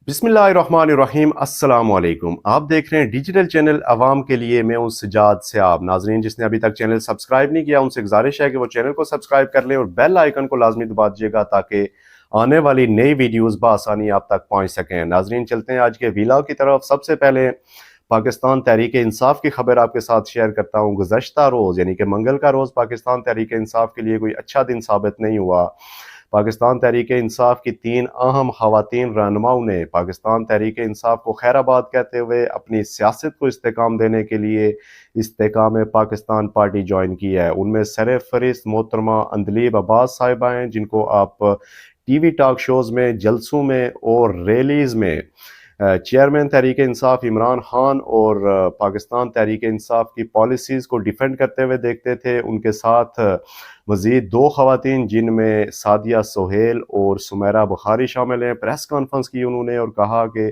बिस्मिल्लाहिर्रहमानिर्रहीम। अस्सलाम वालेकुम। आप देख रहे हैं डिजिटल चैनल अवाम के लिए। मैं हूं सजाद सियाब। नाजरीन, जिसने अभी तक चैनल सब्सक्राइब नहीं किया उनसे गुजारिश है कि वो चैनल को सब्सक्राइब कर लें और बेल आइकन को लाजमी दबा दीजिएगा ताकि आने वाली नई वीडियोस बआसानी आप तक पहुंच सकें। नाजरीन, चलते हैं आज के वीलॉग की तरफ। सबसे पहले पाकिस्तान तहरीक इंसाफ की खबर आपके साथ शेयर करता हूं। गुज़श्ता रोज़ यानी कि मंगल का रोज़ पाकिस्तान तहरीक इंसाफ के लिए कोई अच्छा दिन साबित नहीं हुआ। पाकिस्तान तहरीक इंसाफ की 3 अहम ख़वातीन रहनुमाओं ने पाकिस्तान तहरीक इंसाफ को खैराबाद कहते हुए अपनी सियासत को इस्तेकाम देने के लिए इस्तेकाम पाकिस्तान पार्टी ज्वाइन की है। उनमें सर फहरिस्त मोहतरमा अंदलीब अब्बास साहिबा हैं, जिनको आप टीवी टॉक शोज़ में, जलसों में और रैलीज़ में चेयरमैन तहरीक इंसाफ इमरान खान और पाकिस्तान तहरीक इंसाफ की पॉलिसीज़ को डिफेंड करते हुए देखते थे। उनके साथ मज़ीद 2 ख़वातीन जिनमें सादिया सोहेल और सुमेरा बुखारी शामिल हैं, प्रेस कॉन्फ्रेंस की उन्होंने और कहा कि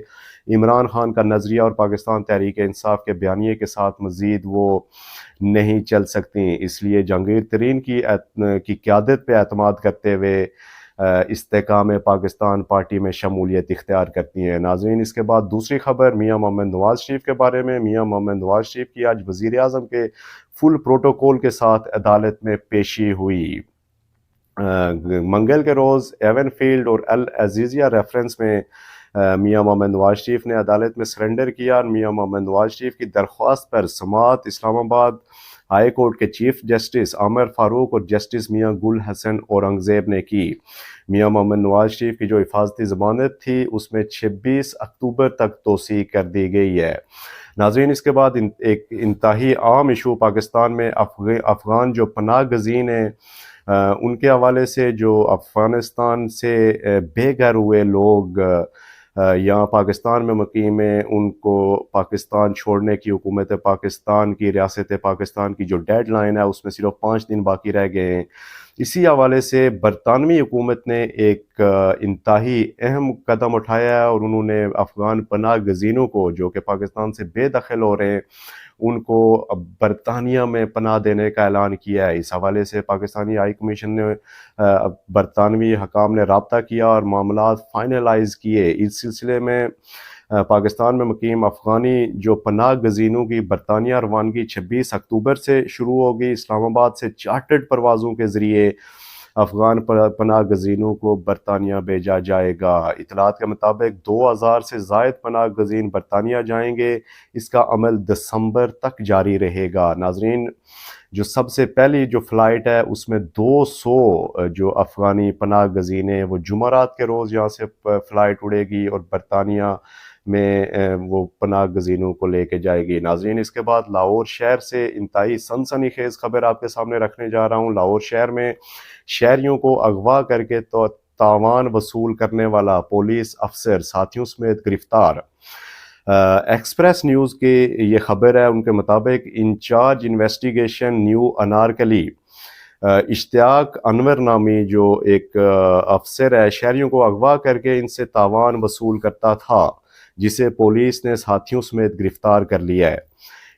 इमरान खान का नज़रिया और पाकिस्तान तहरीक इंसाफ के बयानिए के साथ मज़ीद वो नहीं चल सकती, इसलिए जहांगीर तरीन की क़यादत पे एतमाद करते हुए इस्तेकाम पाकिस्तान पार्टी में शमूलियत इख्तियार करती हैं। नाज़रीन, इसके बाद दूसरी खबर मियाँ मोहम्मद नवाज़ शरीफ के बारे में। मियाँ मोहम्मद नवाज़ शरीफ की आज वज़ीर आज़म के फुल प्रोटोकॉल के साथ अदालत में पेशी हुई। मंगल के रोज़ एवनफील्ड और अल अजीज़िया रेफरेंस में मियाँ मोहम्मद नवाज़ शरीफ ने अदालत में सरेंडर किया। मियाँ मोहम्मद नवाज़ शरीफ की दरख्वास्त पर समाअत इस्लामाबाद हाई कोर्ट के चीफ जस्टिस आमिर फारूक और जस्टिस मियाँ गुल हसन औरंगज़ेब ने की। मियाँ मोहम्मद नवाज़ शरीफ की जो हिफाजती ज़मानत थी उसमें 26 अक्टूबर तक तोसी कर दी गई है। नाज़रीन, इसके बाद एक इंतहाई आम इशू पाकिस्तान में अफ़गान जो पनाह गज़ीन हैं उनके हवाले से, जो अफ़गानिस्तान से बेघर हुए लोग यहाँ पाकिस्तान में मुकीम हैं, उनको पाकिस्तान छोड़ने की हुकूमत पाकिस्तान की रियासत पाकिस्तान की जो डेड लाइन है उसमें सिर्फ 5 दिन बाकी रह गए हैं। इसी हवाले से बरतानवी हुकूमत ने एक इंतहाई अहम कदम उठाया है और उन्होंने अफ़गान पनाह गज़ीनों को जो कि पाकिस्तान से बेदखल हो रहे हैं उनको बरतानिया में पनाह देने का ऐलान किया है। इस हवाले से पाकिस्तानी हाई कमीशन ने बरतानवी हकाम ने रब्ता किया और मामलात फाइनलाइज किए। इस सिलसिले में पाकिस्तान में मुकीम अफ़गानी जो पनाह गज़ीनों की बरतानिया रवानगी 26 अक्टूबर से शुरू होगी। इस्लामाबाद से चार्टर्ड परवाज़ों के ज़रिए अफ़गान पनाह गज़ीनों को बरतानिया भेजा जाएगा। इतलात के मुताबिक 2000 से ज़ायद पनाह गज़ीन बरतानिया जाएंगे। इसका अमल दिसंबर तक जारी रहेगा। नाज़रीन, जो सबसे पहली जो फ़्लाइट है उसमें 200 जो अफ़गानी पनाह गज़ीन हैं वो जुमेरात के रोज़ यहाँ से फ़्लाइट उड़ेगी और बरतानिया में वो पनाह गज़ीनों को लेके जाएगी। नाज़रीन, इसके बाद लाहौर शहर से इंतहाई सनसनीखेज़ खबर आपके सामने रखने जा रहा हूँ। लाहौर शहर में शहरियों को अगवा करके तो तावान वसूल करने वाला पुलिस अफसर साथियों समेत गिरफ्तार। एक्सप्रेस न्यूज़ की ये खबर है। उनके मुताबिक incharge investigation new Anarkali Ishtiaq Anwar नामी जो एक अफसर है, शहरियों को अगवा करके इनसे तावान वसूल करता था, जिसे पुलिस ने साथियों समेत गिरफ्तार कर लिया है।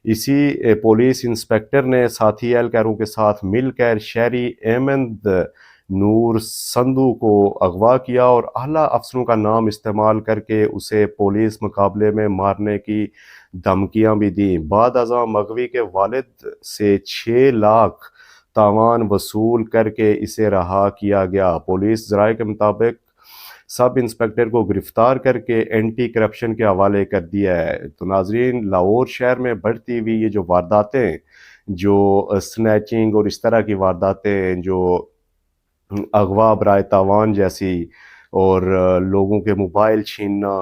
इसी पुलिस इंस्पेक्टर ने साथी एहलकारों के साथ मिलकर शहरी अहमद नूर संधू को अगवा किया और आला अफसरों का नाम इस्तेमाल करके उसे पुलिस मुकाबले में मारने की धमकियां भी दी। बाद अज़ां मगवी के वालिद से 6 लाख तावान वसूल करके इसे रहा किया गया। पुलिस ज़राए के मुताबिक सब इंस्पेक्टर को गिरफ्तार करके एंटी करप्शन के हवाले कर दिया है। तो नाजरीन, लाहौर शहर में बढ़ती हुई ये जो वारदातें, जो स्नैचिंग और इस तरह की वारदातें, जो अगवा बराए तावान जैसी, और लोगों के मोबाइल छीनना,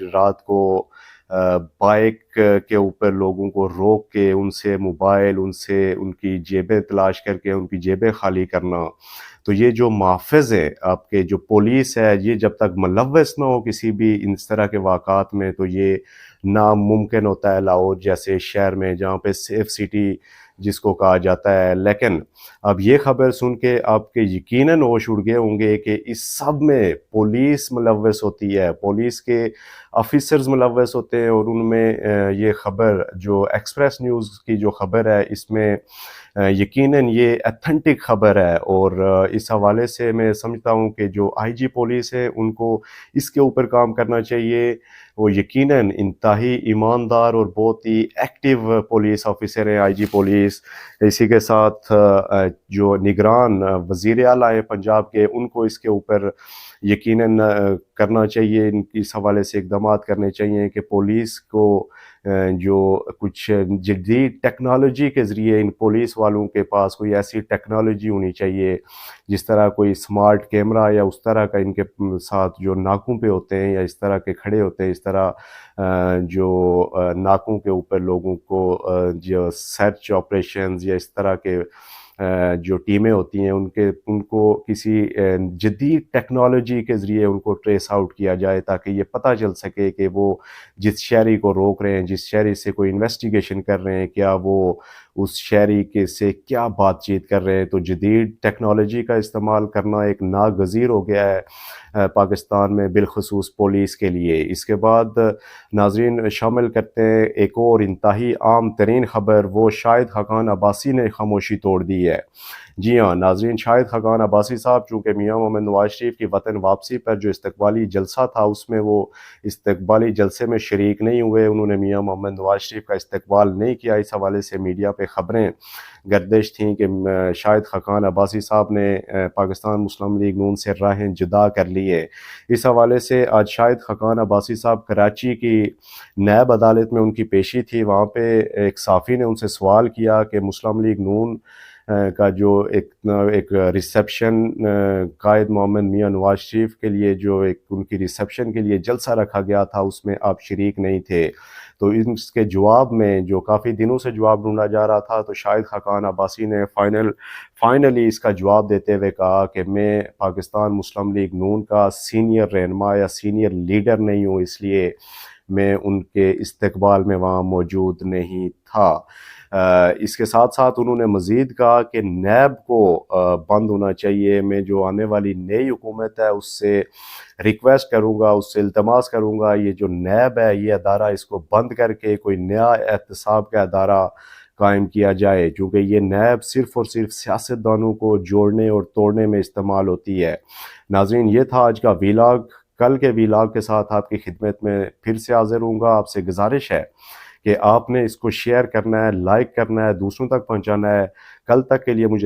रात को बाइक के ऊपर लोगों को रोक के उनसे मोबाइल, उनसे उनकी जेबें तलाश करके उनकी जेबें खाली करना, तो ये जो मुहाफ़िज़ है आपके जो पुलिस है, ये जब तक मुलव्वस ना हो किसी भी इस तरह के वाक़ात में, तो ये नामुमकिन होता है लाहौर जैसे शहर में जहाँ पे सेफ सिटी जिसको कहा जाता है। लेकिन अब ये खबर सुन के आपके यकीनन होश उड़ गए होंगे कि इस सब में पुलिस मुलव्वस होती है, पुलिस के ऑफिसर्स मुलव्वस होते हैं। और उनमें ये खबर जो एक्सप्रेस न्यूज़ की जो खबर है, इसमें یقیناً یہ اتھینٹک خبر ہے، اور اس حوالے سے میں سمجھتا ہوں کہ جو آئی جی پولیس ہے ان کو اس کے اوپر کام کرنا چاہیے. وہ یقیناً انتہائی ایماندار اور بہت ہی ایکٹیو پولیس آفیسر ہیں آئی جی پولیس. اسی کے ساتھ جو نگران وزیر اعلیٰ ہیں پنجاب کے، ان کو اس کے اوپر یقیناً کرنا چاہیے، اس حوالے سے اقدامات کرنے چاہیے کہ پولیس کو جو کچھ جدید ٹیکنالوجی کے ذریعے ان پولیس والوں کے پاس کوئی ایسی ٹیکنالوجی ہونی چاہیے، جس طرح کوئی سمارٹ کیمرہ یا اس طرح کا ان کے ساتھ جو ناکوں پہ ہوتے ہیں یا اس طرح کے کھڑے ہوتے ہیں، اس طرح جو ناکوں کے اوپر لوگوں کو جو سرچ آپریشنز یا اس طرح کے جو ٹیمیں ہوتی ہیں ان کو کسی جدید ٹیکنالوجی کے ذریعے ان کو ٹریس آؤٹ کیا جائے، تاکہ یہ پتہ چل سکے کہ وہ جس شہری کو روک رہے ہیں، جس شہری سے کوئی انویسٹیگیشن کر رہے ہیں، کیا وہ اس شہری کے سے کیا بات چیت کر رہے ہیں. تو جدید ٹیکنالوجی کا استعمال کرنا ایک ناگزیر ہو گیا ہے پاکستان میں، بالخصوص پولیس کے لیے. اس کے بعد ناظرین شامل کرتے ہیں ایک اور انتہائی عام ترین خبر. وہ شاہد خاقان عباسی نے خاموشی توڑ دی ہے. جی ہاں ناظرین، شاہد خاقان عباسی صاحب چونکہ میاں محمد نواز شریف کی وطن واپسی پر جو استقبالی جلسہ تھا، اس میں وہ استقبالی جلسے میں شریک نہیں ہوئے. انہوں نے میاں محمد نواز شریف کا استقبال نہیں کیا. اس حوالے سے میڈیا پہ خبریں گردش تھیں کہ شاہد خاقان عباسی صاحب نے پاکستان مسلم لیگ نون سے راہیں جدا کر لی ہے. اس حوالے سے آج شاہد خاقان عباسی صاحب کراچی کی نیب عدالت میں ان کی پیشی تھی. وہاں پہ ایک صحافی نے ان سے سوال کیا کہ مسلم لیگ نون کا جو ایک ریسیپشن قائد محمد میاں نواز شریف کے لیے جو ایک ان کی ریسیپشن کے لیے جلسہ رکھا گیا تھا، اس میں آپ شریک نہیں تھے. تو اس کے جواب میں جو کافی دنوں سے جواب ڈھونڈا جا رہا تھا، تو شاہد خاقان عباسی نے فائنلی اس کا جواب دیتے ہوئے کہا کہ میں پاکستان مسلم لیگ نون کا سینئر رہنما یا سینئر لیڈر نہیں ہوں، اس لیے میں ان کے استقبال میں وہاں موجود نہیں تھا. اس کے ساتھ ساتھ انہوں نے مزید کہا کہ نیب کو بند ہونا چاہیے. میں جو آنے والی نئی حکومت ہے اس سے ریکویسٹ کروں گا، اس سے التماس کروں گا، یہ جو نیب ہے یہ ادارہ اس کو بند کر کے کوئی نیا احتساب کا ادارہ قائم کیا جائے، کیونکہ یہ نیب صرف اور صرف سیاستدانوں کو جوڑنے اور توڑنے میں استعمال ہوتی ہے. ناظرین، یہ تھا آج کا ویلاگ. کل کے ویلاگ کے ساتھ آپ کی خدمت میں پھر سے حاضر ہوں گا. آپ سے گزارش ہے کہ آپ نے اس کو شیئر کرنا ہے، لائک کرنا ہے، دوسروں تک پہنچانا ہے. کل تک کے لیے مجھے